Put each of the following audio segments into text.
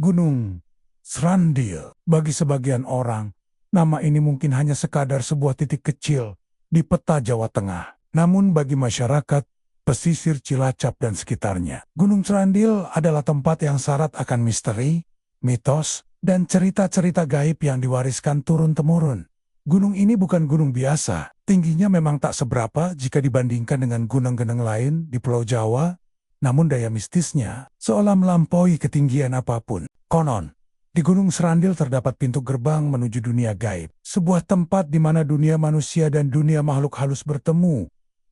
Gunung Srandil. Bagi sebagian orang, nama ini mungkin hanya sekadar sebuah titik kecil di peta Jawa Tengah. Namun bagi masyarakat pesisir Cilacap dan sekitarnya, Gunung Srandil adalah tempat yang syarat akan misteri, mitos, dan cerita-cerita gaib yang diwariskan turun-temurun. Gunung ini bukan gunung biasa, tingginya memang tak seberapa jika dibandingkan dengan gunung-gunung lain di Pulau Jawa, namun daya mistisnya seolah melampaui ketinggian apapun. Konon, di Gunung Srandil terdapat pintu gerbang menuju dunia gaib, sebuah tempat di mana dunia manusia dan dunia makhluk halus bertemu,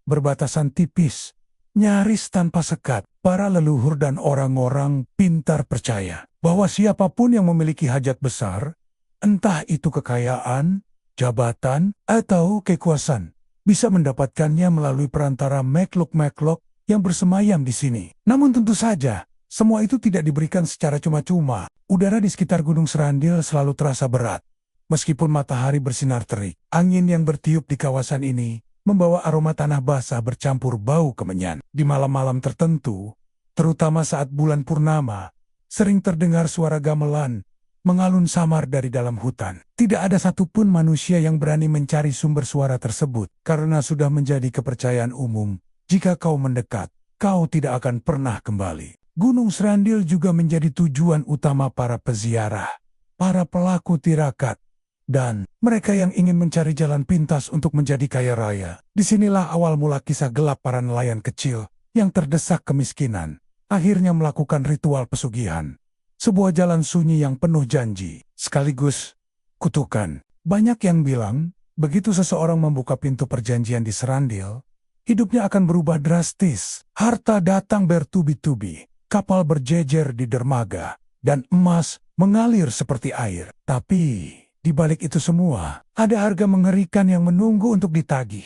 berbatasan tipis, nyaris tanpa sekat. Para leluhur dan orang-orang pintar percaya bahwa siapapun yang memiliki hajat besar, entah itu kekayaan, jabatan, atau kekuasaan, bisa mendapatkannya melalui perantara makhluk-makhluk yang bersemayam di sini. Namun tentu saja, semua itu tidak diberikan secara cuma-cuma. Udara di sekitar Gunung Srandil selalu terasa berat. Meskipun matahari bersinar terik, angin yang bertiup di kawasan ini membawa aroma tanah basah bercampur bau kemenyan. Di malam-malam tertentu, terutama saat bulan purnama, sering terdengar suara gamelan mengalun samar dari dalam hutan. Tidak ada satupun manusia yang berani mencari sumber suara tersebut, karena sudah menjadi kepercayaan umum. Jika kau mendekat, kau tidak akan pernah kembali. Gunung Srandil juga menjadi tujuan utama para peziarah, para pelaku tirakat, dan mereka yang ingin mencari jalan pintas untuk menjadi kaya raya. Disinilah awal mula kisah gelap para nelayan kecil yang terdesak kemiskinan, akhirnya melakukan ritual pesugihan. Sebuah jalan sunyi yang penuh janji, sekaligus kutukan. Banyak yang bilang, begitu seseorang membuka pintu perjanjian di Srandil, hidupnya akan berubah drastis. Harta datang bertubi-tubi, kapal berjejer di dermaga, dan emas mengalir seperti air. Tapi di balik itu semua, ada harga mengerikan yang menunggu untuk ditagih.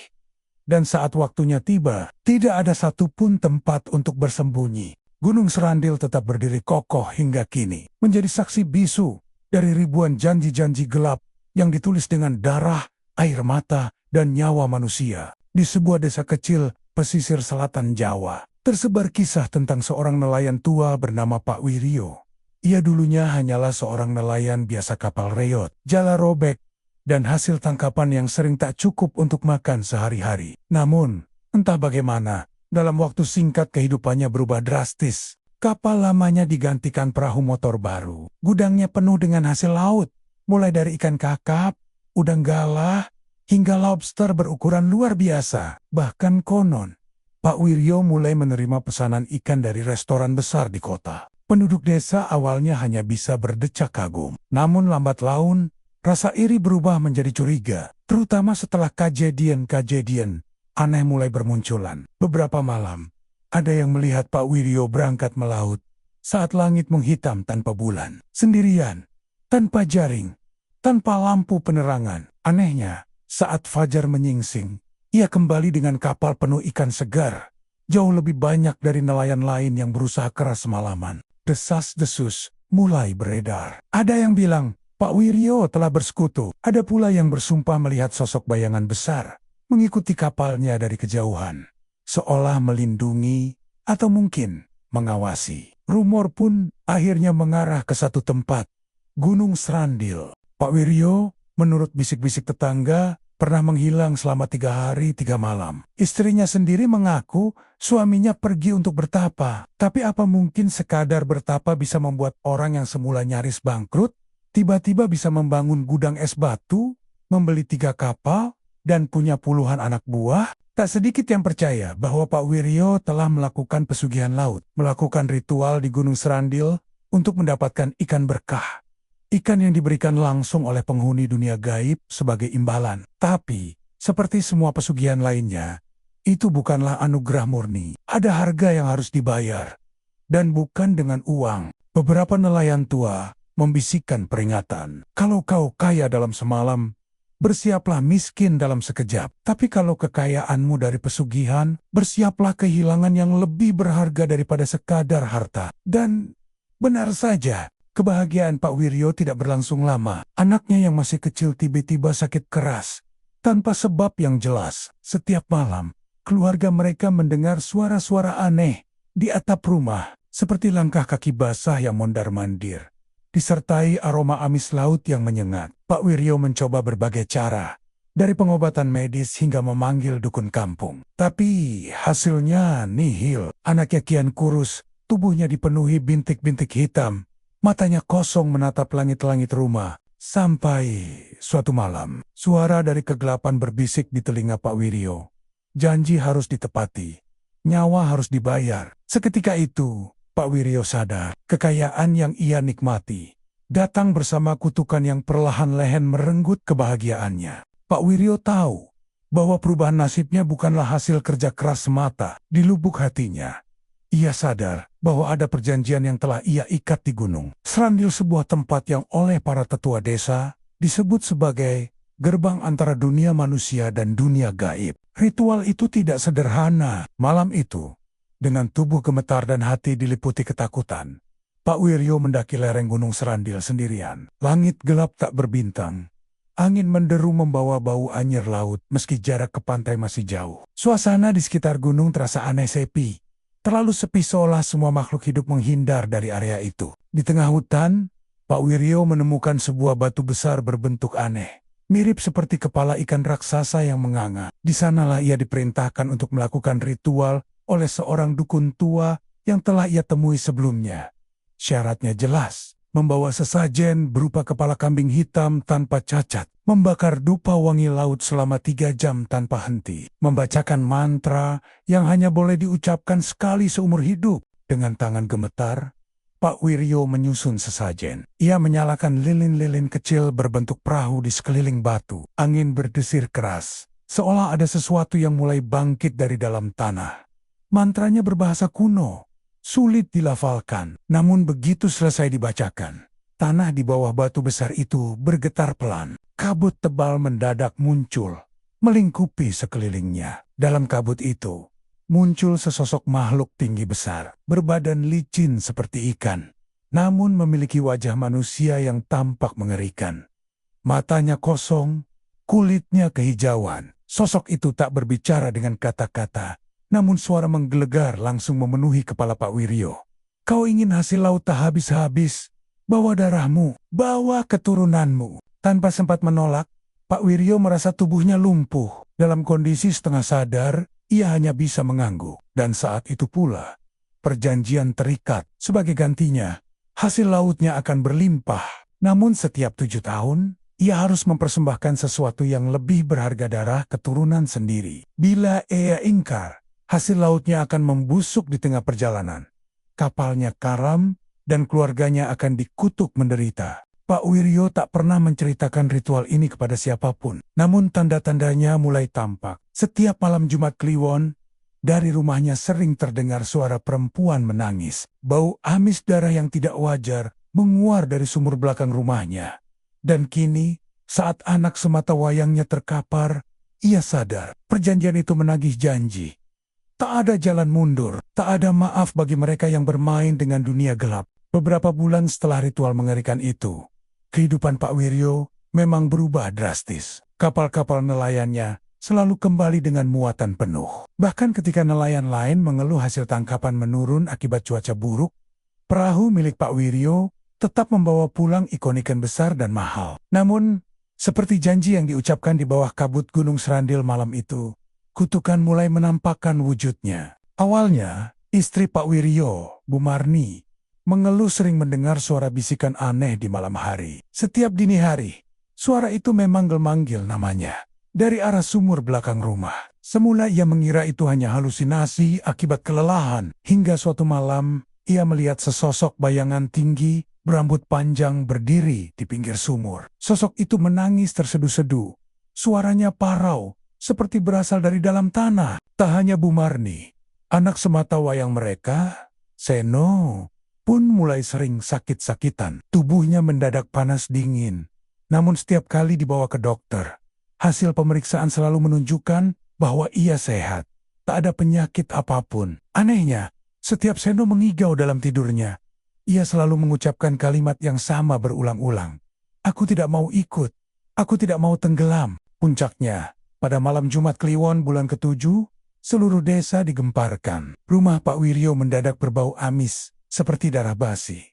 Dan saat waktunya tiba, tidak ada satupun tempat untuk bersembunyi. Gunung Srandil tetap berdiri kokoh hingga kini, menjadi saksi bisu dari ribuan janji-janji gelap yang ditulis dengan darah, air mata, dan nyawa manusia. Di sebuah desa kecil pesisir selatan Jawa, tersebar kisah tentang seorang nelayan tua bernama Pak Wiryo. Ia dulunya hanyalah seorang nelayan biasa kapal reyot, jala robek, dan hasil tangkapan yang sering tak cukup untuk makan sehari-hari. Namun, entah bagaimana, dalam waktu singkat kehidupannya berubah drastis. Kapal lamanya digantikan perahu motor baru. Gudangnya penuh dengan hasil laut, mulai dari ikan kakap, udang galah, hingga lobster berukuran luar biasa. Bahkan konon, Pak Wiryo mulai menerima pesanan ikan dari restoran besar di kota. Penduduk desa awalnya hanya bisa berdecak kagum. Namun lambat laun, rasa iri berubah menjadi curiga, terutama setelah kejadian-kejadian aneh mulai bermunculan. Beberapa malam, ada yang melihat Pak Wiryo berangkat melaut saat langit menghitam tanpa bulan, sendirian, tanpa jaring, tanpa lampu penerangan. Anehnya, saat fajar menyingsing, ia kembali dengan kapal penuh ikan segar, jauh lebih banyak dari nelayan lain yang berusaha keras semalaman. Desas-desus mulai beredar. Ada yang bilang, Pak Wiryo telah bersekutu. Ada pula yang bersumpah melihat sosok bayangan besar mengikuti kapalnya dari kejauhan, seolah melindungi atau mungkin mengawasi. Rumor pun akhirnya mengarah ke satu tempat, Gunung Srandil. Pak Wiryo, menurut bisik-bisik tetangga, pernah menghilang selama 3 hari 3 malam. Istrinya sendiri mengaku suaminya pergi untuk bertapa. Tapi apa mungkin sekadar bertapa bisa membuat orang yang semula nyaris bangkrut, tiba-tiba bisa membangun gudang es batu, membeli 3 kapal, dan punya puluhan anak buah? Tak sedikit yang percaya bahwa Pak Wiryo telah melakukan pesugihan laut, melakukan ritual di Gunung Srandil untuk mendapatkan ikan berkah. Ikan yang diberikan langsung oleh penghuni dunia gaib sebagai imbalan. Tapi, seperti semua pesugihan lainnya, itu bukanlah anugerah murni. Ada harga yang harus dibayar. Dan bukan dengan uang. Beberapa nelayan tua membisikkan peringatan. Kalau kau kaya dalam semalam, bersiaplah miskin dalam sekejap. Tapi kalau kekayaanmu dari pesugihan, bersiaplah kehilangan yang lebih berharga daripada sekadar harta. Dan benar saja, kebahagiaan Pak Wiryo tidak berlangsung lama. Anaknya yang masih kecil tiba-tiba sakit keras, tanpa sebab yang jelas. Setiap malam, keluarga mereka mendengar suara-suara aneh di atap rumah, seperti langkah kaki basah yang mondar-mandir, disertai aroma amis laut yang menyengat. Pak Wiryo mencoba berbagai cara, dari pengobatan medis hingga memanggil dukun kampung. Tapi hasilnya nihil. Anaknya kian kurus, tubuhnya dipenuhi bintik-bintik hitam, matanya kosong menatap langit-langit rumah. Sampai suatu malam, suara dari kegelapan berbisik di telinga Pak Wiryo. Janji harus ditepati, nyawa harus dibayar. Seketika itu, Pak Wiryo sadar, kekayaan yang ia nikmati datang bersama kutukan yang perlahan-lahan merenggut kebahagiaannya. Pak Wiryo tahu bahwa perubahan nasibnya bukanlah hasil kerja keras semata. Di lubuk hatinya, ia sadar bahwa ada perjanjian yang telah ia ikat di gunung Serandil, sebuah tempat yang oleh para tetua desa disebut sebagai gerbang antara dunia manusia dan dunia gaib. Ritual itu tidak sederhana. Malam itu, dengan tubuh gemetar dan hati diliputi ketakutan, Pak Wiryo mendaki lereng Gunung Serandil sendirian. Langit gelap tak berbintang. Angin menderu membawa bau anyir laut meski jarak ke pantai masih jauh. Suasana di sekitar gunung terasa aneh sepi. Terlalu sepi seolah semua makhluk hidup menghindar dari area itu. Di tengah hutan, Pak Wiryo menemukan sebuah batu besar berbentuk aneh, mirip seperti kepala ikan raksasa yang menganga. Di sanalah ia diperintahkan untuk melakukan ritual oleh seorang dukun tua yang telah ia temui sebelumnya. Syaratnya jelas, membawa sesajen berupa kepala kambing hitam tanpa cacat, membakar dupa wangi laut selama 3 jam tanpa henti, membacakan mantra yang hanya boleh diucapkan sekali seumur hidup. Dengan tangan gemetar, Pak Wiryo menyusun sesajen. Ia menyalakan lilin-lilin kecil berbentuk perahu di sekeliling batu. Angin berdesir keras, seolah ada sesuatu yang mulai bangkit dari dalam tanah. Mantranya berbahasa kuno, sulit dilafalkan. Namun begitu selesai dibacakan, tanah di bawah batu besar itu bergetar pelan. Kabut tebal mendadak muncul, melingkupi sekelilingnya. Dalam kabut itu, muncul sesosok makhluk tinggi besar, berbadan licin seperti ikan, namun memiliki wajah manusia yang tampak mengerikan. Matanya kosong, kulitnya kehijauan. Sosok itu tak berbicara dengan kata-kata, namun suara menggelegar langsung memenuhi kepala Pak Wiryo. Kau ingin hasil laut tak habis-habis? Bawa darahmu, bawa keturunanmu. Tanpa sempat menolak, Pak Wiryo merasa tubuhnya lumpuh. Dalam kondisi setengah sadar, ia hanya bisa mengangguk. Dan saat itu pula, perjanjian terikat. Sebagai gantinya, hasil lautnya akan berlimpah. Namun setiap 7 tahun, ia harus mempersembahkan sesuatu yang lebih berharga, darah keturunan sendiri. Bila ia ingkar, hasil lautnya akan membusuk di tengah perjalanan. Kapalnya karam dan keluarganya akan dikutuk menderita. Pak Wiryo tak pernah menceritakan ritual ini kepada siapapun. Namun tanda-tandanya mulai tampak. Setiap malam Jumat Kliwon, dari rumahnya sering terdengar suara perempuan menangis. Bau amis darah yang tidak wajar menguar dari sumur belakang rumahnya. Dan kini, saat anak semata wayangnya terkapar, ia sadar perjanjian itu menagih janji. Tak ada jalan mundur, tak ada maaf bagi mereka yang bermain dengan dunia gelap. Beberapa bulan setelah ritual mengerikan itu, kehidupan Pak Wiryo memang berubah drastis. Kapal-kapal nelayannya selalu kembali dengan muatan penuh. Bahkan ketika nelayan lain mengeluh hasil tangkapan menurun akibat cuaca buruk, perahu milik Pak Wiryo tetap membawa pulang ikan-ikan besar dan mahal. Namun, seperti janji yang diucapkan di bawah kabut Gunung Serandil malam itu, kutukan mulai menampakkan wujudnya. Awalnya, istri Pak Wiryo, Bu Marni, mengeluh sering mendengar suara bisikan aneh di malam hari. Setiap dini hari, suara itu memanggil-manggil namanya dari arah sumur belakang rumah. Semula ia mengira itu hanya halusinasi akibat kelelahan, hingga suatu malam ia melihat sesosok bayangan tinggi berambut panjang berdiri di pinggir sumur. Sosok itu menangis terseduh-seduh. Suaranya parau, seperti berasal dari dalam tanah. Tak hanya Bu Marni, anak semata wayang mereka, Seno, pun mulai sering sakit-sakitan. Tubuhnya mendadak panas dingin. Namun setiap kali dibawa ke dokter, hasil pemeriksaan selalu menunjukkan bahwa ia sehat. Tak ada penyakit apapun. Anehnya, setiap Seno mengigau dalam tidurnya, ia selalu mengucapkan kalimat yang sama berulang-ulang. Aku tidak mau ikut. Aku tidak mau tenggelam. Puncaknya, pada malam Jumat Kliwon bulan ke-7, seluruh desa digemparkan. Rumah Pak Wiryo mendadak berbau amis, seperti darah basi.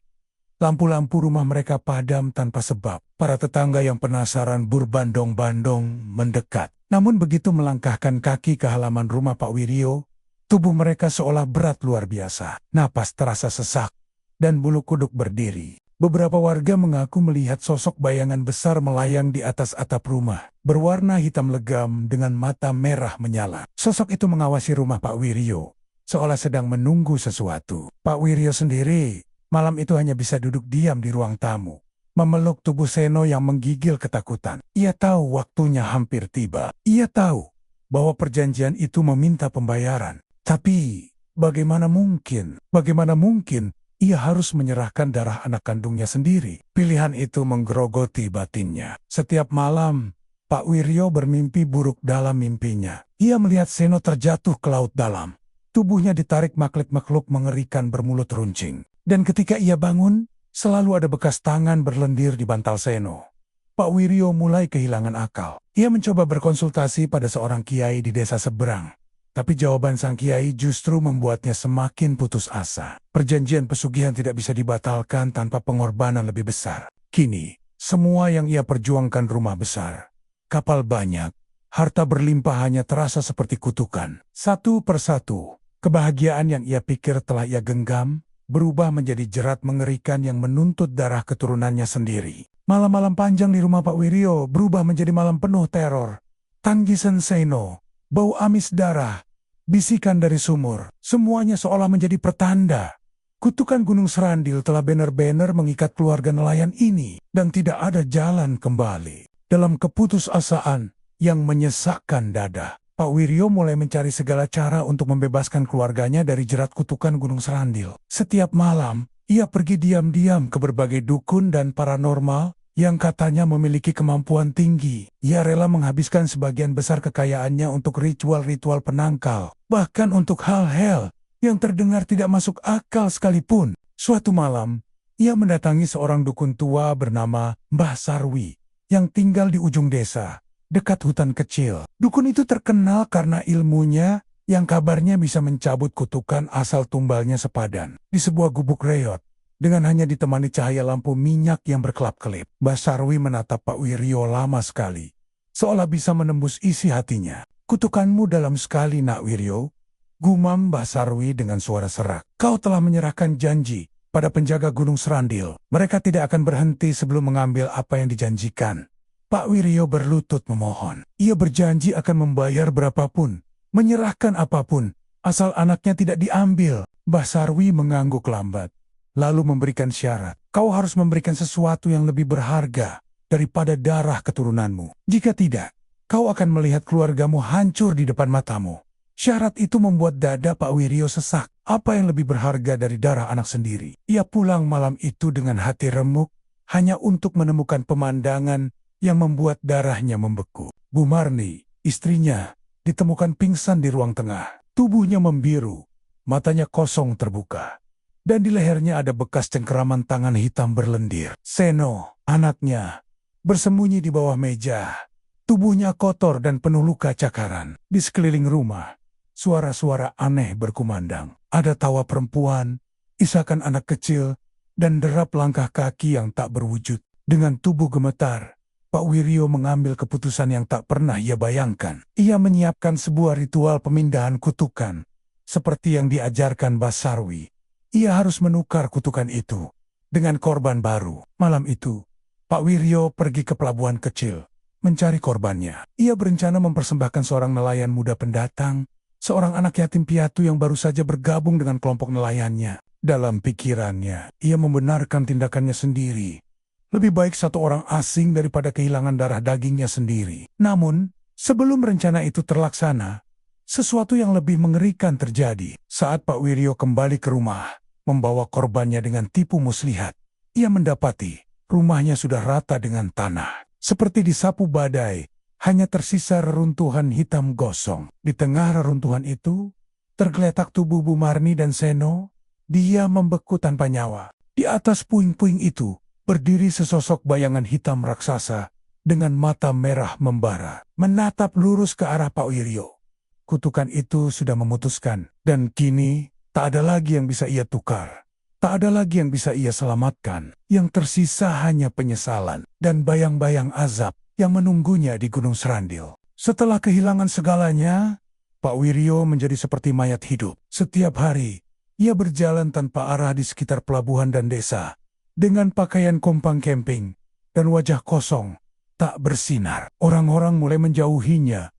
Lampu-lampu rumah mereka padam tanpa sebab. Para tetangga yang penasaran berbandong-bandong mendekat. Namun begitu melangkahkan kaki ke halaman rumah Pak Wiryo, tubuh mereka seolah berat luar biasa. Napas terasa sesak dan bulu kuduk berdiri. Beberapa warga mengaku melihat sosok bayangan besar melayang di atas atap rumah, berwarna hitam legam dengan mata merah menyala. Sosok itu mengawasi rumah Pak Wiryo, seolah sedang menunggu sesuatu. Pak Wiryo sendiri malam itu hanya bisa duduk diam di ruang tamu, memeluk tubuh Seno yang menggigil ketakutan. Ia tahu waktunya hampir tiba. Ia tahu bahwa perjanjian itu meminta pembayaran. Tapi bagaimana mungkin ia harus menyerahkan darah anak kandungnya sendiri? Pilihan itu menggerogoti batinnya. Setiap malam, Pak Wiryo bermimpi buruk dalam mimpinya. Ia melihat Seno terjatuh ke laut dalam. Tubuhnya ditarik makhluk-makhluk mengerikan bermulut runcing. Dan ketika ia bangun, selalu ada bekas tangan berlendir di bantal Seno. Pak Wiryo mulai kehilangan akal. Ia mencoba berkonsultasi pada seorang kiai di desa seberang. Tapi jawaban sang kiai justru membuatnya semakin putus asa. Perjanjian pesugihan tidak bisa dibatalkan tanpa pengorbanan lebih besar. Kini, semua yang ia perjuangkan rumah besar, kapal banyak, harta berlimpah hanya terasa seperti kutukan. Satu persatu, kebahagiaan yang ia pikir telah ia genggam, berubah menjadi jerat mengerikan yang menuntut darah keturunannya sendiri. Malam-malam panjang di rumah Pak Wiryo berubah menjadi malam penuh teror. Tangisan Seno, bau amis darah, bisikan dari sumur, semuanya seolah menjadi pertanda. Kutukan Gunung Serandil telah benar-benar mengikat keluarga nelayan ini dan tidak ada jalan kembali. Dalam keputusasaan yang menyesakkan dada, Pak Wiryo mulai mencari segala cara untuk membebaskan keluarganya dari jerat kutukan Gunung Serandil. Setiap malam, ia pergi diam-diam ke berbagai dukun dan paranormal yang katanya memiliki kemampuan tinggi. Ia rela menghabiskan sebagian besar kekayaannya untuk ritual-ritual penangkal, bahkan untuk hal-hal yang terdengar tidak masuk akal sekalipun. Suatu malam, ia mendatangi seorang dukun tua bernama Mbah Sarwi yang tinggal di ujung desa, dekat hutan kecil. Dukun itu terkenal karena ilmunya yang kabarnya bisa mencabut kutukan asal tumbalnya sepadan. Di sebuah gubuk reot, dengan hanya ditemani cahaya lampu minyak yang berkelap-kelip, Mbah Sarwi menatap Pak Wiryo lama sekali, seolah bisa menembus isi hatinya. "Kutukanmu dalam sekali, Nak Wiryo," gumam Mbah Sarwi dengan suara serak. "Kau telah menyerahkan janji pada penjaga Gunung Serandil. Mereka tidak akan berhenti sebelum mengambil apa yang dijanjikan." Pak Wiryo berlutut memohon. Ia berjanji akan membayar berapapun, menyerahkan apapun, asal anaknya tidak diambil. Mbah Sarwi mengangguk lambat, lalu memberikan syarat. "Kau harus memberikan sesuatu yang lebih berharga daripada darah keturunanmu. Jika tidak, kau akan melihat keluargamu hancur di depan matamu." Syarat itu membuat dada Pak Wiryo sesak. Apa yang lebih berharga dari darah anak sendiri? Ia pulang malam itu dengan hati remuk, hanya untuk menemukan pemandangan yang membuat darahnya membeku. Bu Marni, istrinya, ditemukan pingsan di ruang tengah. Tubuhnya membiru, matanya kosong terbuka, dan di lehernya ada bekas cengkeraman tangan hitam berlendir. Seno, anaknya, bersembunyi di bawah meja. Tubuhnya kotor dan penuh luka cakaran. Di sekeliling rumah, suara-suara aneh berkumandang. Ada tawa perempuan, isakan anak kecil, dan derap langkah kaki yang tak berwujud. Dengan tubuh gemetar, Pak Wiryo mengambil keputusan yang tak pernah ia bayangkan. Ia menyiapkan sebuah ritual pemindahan kutukan, seperti yang diajarkan Mbah Sarwi. Ia harus menukar kutukan itu dengan korban baru. Malam itu, Pak Wiryo pergi ke pelabuhan kecil, mencari korbannya. Ia berencana mempersembahkan seorang nelayan muda pendatang, seorang anak yatim piatu yang baru saja bergabung dengan kelompok nelayannya. Dalam pikirannya, ia membenarkan tindakannya sendiri. Lebih baik satu orang asing daripada kehilangan darah dagingnya sendiri. Namun, sebelum rencana itu terlaksana, sesuatu yang lebih mengerikan terjadi. Saat Pak Wiryo kembali ke rumah, membawa korbannya dengan tipu muslihat, ia mendapati rumahnya sudah rata dengan tanah. Seperti disapu badai, hanya tersisa reruntuhan hitam gosong. Di tengah reruntuhan itu, tergeletak tubuh Bu Marni dan Seno. Dia membeku tanpa nyawa. Di atas puing-puing itu, berdiri sesosok bayangan hitam raksasa dengan mata merah membara, menatap lurus ke arah Pak Wiryo. Kutukan itu sudah memutuskan, dan kini tak ada lagi yang bisa ia tukar. Tak ada lagi yang bisa ia selamatkan. Yang tersisa hanya penyesalan dan bayang-bayang azab yang menunggunya di Gunung Serandil. Setelah kehilangan segalanya, Pak Wiryo menjadi seperti mayat hidup. Setiap hari, ia berjalan tanpa arah di sekitar pelabuhan dan desa, dengan pakaian kompang camping dan wajah kosong, tak bersinar. Orang-orang mulai menjauhinya,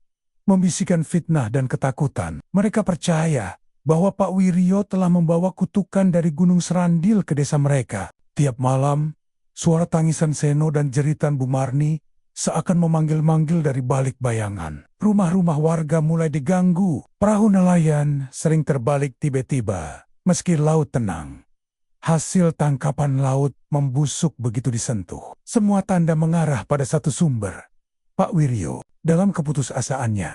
membisikkan fitnah dan ketakutan. Mereka percaya bahwa Pak Wiryo telah membawa kutukan dari Gunung Serandil ke desa mereka. Tiap malam, suara tangisan Seno dan jeritan Bu Marni seakan memanggil-manggil dari balik bayangan. Rumah-rumah warga mulai diganggu. Perahu nelayan sering terbalik tiba-tiba, meski laut tenang. Hasil tangkapan laut membusuk begitu disentuh. Semua tanda mengarah pada satu sumber. Pak Wiryo, dalam keputusasaannya,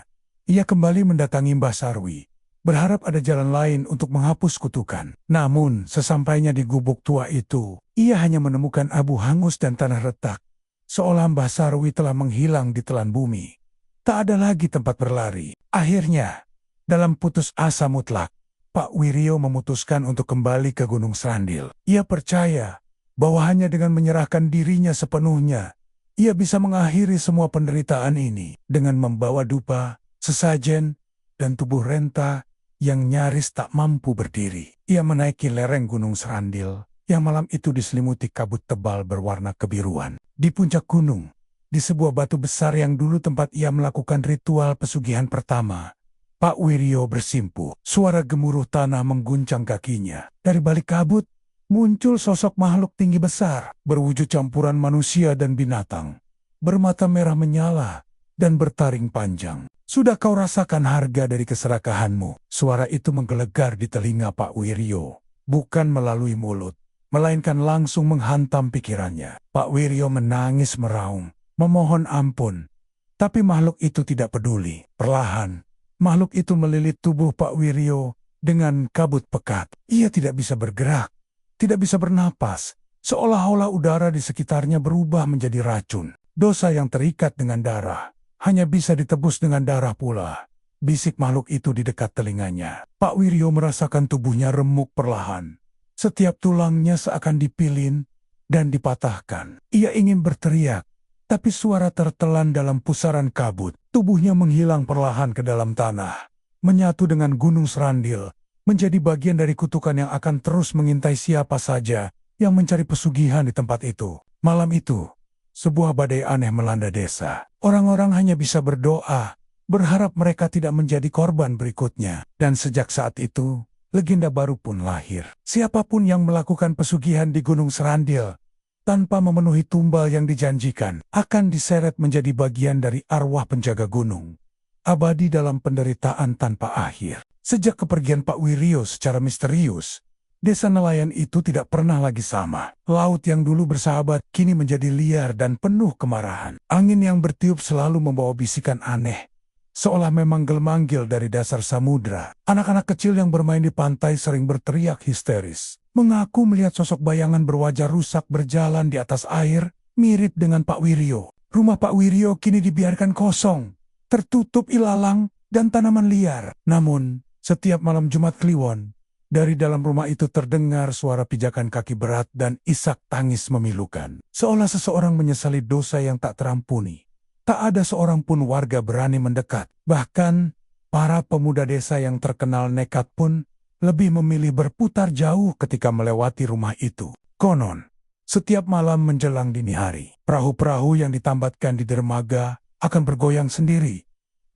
ia kembali mendatangi Mbah Sarwi, berharap ada jalan lain untuk menghapus kutukan. Namun, sesampainya di gubuk tua itu, ia hanya menemukan abu hangus dan tanah retak. Seolah Mbah Sarwi telah menghilang di telan bumi. Tak ada lagi tempat berlari. Akhirnya, dalam putus asa mutlak, Pak Wiryo memutuskan untuk kembali ke Gunung Serandil. Ia percaya bahwa hanya dengan menyerahkan dirinya sepenuhnya, ia bisa mengakhiri semua penderitaan ini dengan membawa dupa, sesajen, dan tubuh renta yang nyaris tak mampu berdiri. Ia menaiki lereng Gunung Serandil yang malam itu diselimuti kabut tebal berwarna kebiruan. Di puncak gunung, di sebuah batu besar yang dulu tempat ia melakukan ritual pesugihan pertama, Pak Wiryo bersimpuh. Suara gemuruh tanah mengguncang kakinya. Dari balik kabut, muncul sosok makhluk tinggi besar, berwujud campuran manusia dan binatang. Bermata merah menyala dan bertaring panjang. Sudah kau rasakan harga dari keserakahanmu? Suara itu menggelegar di telinga Pak Wiryo. Bukan melalui mulut, melainkan langsung menghantam pikirannya. Pak Wiryo menangis meraung, memohon ampun. Tapi makhluk itu tidak peduli. Perlahan, makhluk itu melilit tubuh Pak Wiryo dengan kabut pekat. Ia tidak bisa bergerak, tidak bisa bernapas, seolah-olah udara di sekitarnya berubah menjadi racun. Dosa yang terikat dengan darah hanya bisa ditebus dengan darah pula. Bisik makhluk itu di dekat telinganya. Pak Wiryo merasakan tubuhnya remuk perlahan. Setiap tulangnya seakan dipilin dan dipatahkan. Ia ingin berteriak, tapi suara tertelan dalam pusaran kabut. Tubuhnya menghilang perlahan ke dalam tanah, menyatu dengan Gunung Serandil, menjadi bagian dari kutukan yang akan terus mengintai siapa saja yang mencari pesugihan di tempat itu. Malam itu, sebuah badai aneh melanda desa. Orang-orang hanya bisa berdoa, berharap mereka tidak menjadi korban berikutnya. Dan sejak saat itu, legenda baru pun lahir. Siapapun yang melakukan pesugihan di Gunung Serandil, tanpa memenuhi tumbal yang dijanjikan, akan diseret menjadi bagian dari arwah penjaga gunung, abadi dalam penderitaan tanpa akhir. Sejak kepergian Pak Wiryo secara misterius, desa nelayan itu tidak pernah lagi sama. Laut yang dulu bersahabat kini menjadi liar dan penuh kemarahan. Angin yang bertiup selalu membawa bisikan aneh, seolah memanggil-manggil dari dasar samudra. Anak-anak kecil yang bermain di pantai sering berteriak histeris, mengaku melihat sosok bayangan berwajah rusak berjalan di atas air, mirip dengan Pak Wiryo. Rumah Pak Wiryo kini dibiarkan kosong, tertutup ilalang dan tanaman liar. Namun, setiap malam Jumat Kliwon, dari dalam rumah itu terdengar suara pijakan kaki berat dan isak tangis memilukan. Seolah seseorang menyesali dosa yang tak terampuni. Tak ada seorang pun warga berani mendekat. Bahkan, para pemuda desa yang terkenal nekat pun lebih memilih berputar jauh ketika melewati rumah itu. Konon, setiap malam menjelang dini hari, perahu-perahu yang ditambatkan di dermaga akan bergoyang sendiri.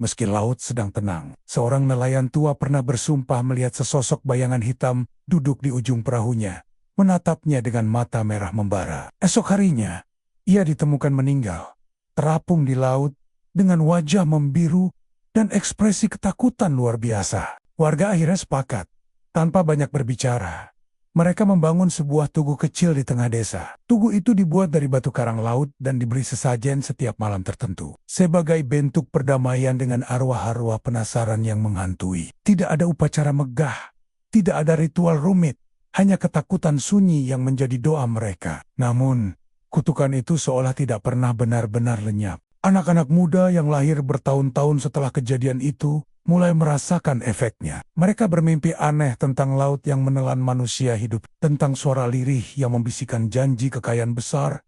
Meski laut sedang tenang, seorang nelayan tua pernah bersumpah melihat sesosok bayangan hitam duduk di ujung perahunya, menatapnya dengan mata merah membara. Esok harinya, ia ditemukan meninggal, terapung di laut dengan wajah membiru dan ekspresi ketakutan luar biasa. Warga akhirnya sepakat. Tanpa banyak berbicara, mereka membangun sebuah tugu kecil di tengah desa. Tugu itu dibuat dari batu karang laut dan diberi sesajen setiap malam tertentu, sebagai bentuk perdamaian dengan arwah-arwah penasaran yang menghantui. Tidak ada upacara megah, tidak ada ritual rumit, hanya ketakutan sunyi yang menjadi doa mereka. Namun, kutukan itu seolah tidak pernah benar-benar lenyap. Anak-anak muda yang lahir bertahun-tahun setelah kejadian itu mulai merasakan efeknya. Mereka bermimpi aneh tentang laut yang menelan manusia hidup, tentang suara lirih yang membisikkan janji kekayaan besar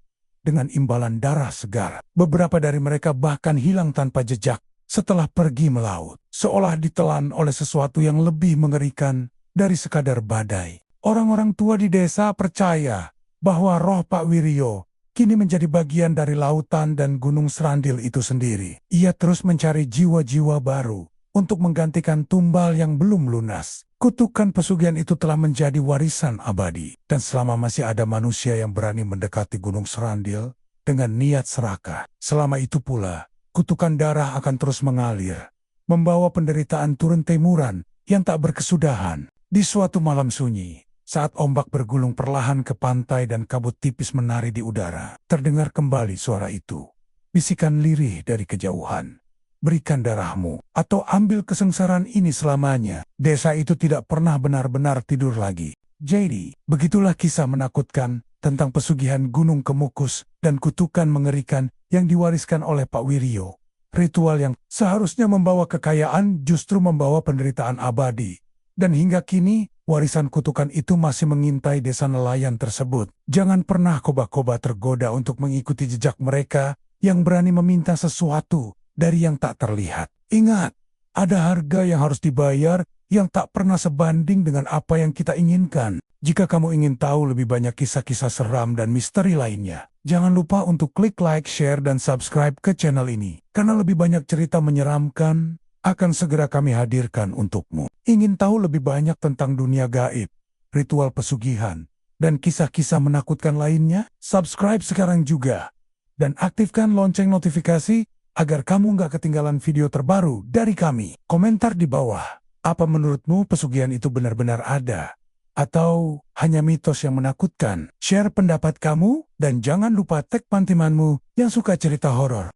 dengan imbalan darah segar. Beberapa dari mereka bahkan hilang tanpa jejak setelah pergi melaut, seolah ditelan oleh sesuatu yang lebih mengerikan dari sekadar badai. Orang-orang tua di desa percaya bahwa roh Pak Wiryo kini menjadi bagian dari lautan dan Gunung Srandil itu sendiri. Ia terus mencari jiwa-jiwa baru untuk menggantikan tumbal yang belum lunas. Kutukan pesugihan itu telah menjadi warisan abadi. Dan selama masih ada manusia yang berani mendekati Gunung Srandil dengan niat serakah, selama itu pula, kutukan darah akan terus mengalir, membawa penderitaan turun-temuran yang tak berkesudahan. Di suatu malam sunyi, saat ombak bergulung perlahan ke pantai dan kabut tipis menari di udara, terdengar kembali suara itu. Bisikan lirih dari kejauhan. Berikan darahmu, atau ambil kesengsaraan ini selamanya. Desa itu tidak pernah benar-benar tidur lagi. Jadi, begitulah kisah menakutkan tentang pesugihan Gunung Kemukus dan kutukan mengerikan yang diwariskan oleh Pak Wiryo. Ritual yang seharusnya membawa kekayaan justru membawa penderitaan abadi. Dan hingga kini, warisan kutukan itu masih mengintai desa nelayan tersebut. Jangan pernah koba-koba tergoda untuk mengikuti jejak mereka yang berani meminta sesuatu dari yang tak terlihat. Ingat, ada harga yang harus dibayar yang tak pernah sebanding dengan apa yang kita inginkan. Jika kamu ingin tahu lebih banyak kisah-kisah seram dan misteri lainnya, jangan lupa untuk klik like, share, dan subscribe ke channel ini. Karena lebih banyak cerita menyeramkan akan segera kami hadirkan untukmu. Ingin tahu lebih banyak tentang dunia gaib, ritual pesugihan, dan kisah-kisah menakutkan lainnya? Subscribe sekarang juga. Dan aktifkan lonceng notifikasi agar kamu nggak ketinggalan video terbaru dari kami. Komentar di bawah. Apa menurutmu pesugihan itu benar-benar ada? Atau hanya mitos yang menakutkan? Share pendapat kamu dan jangan lupa tag pantimanmu yang suka cerita horor.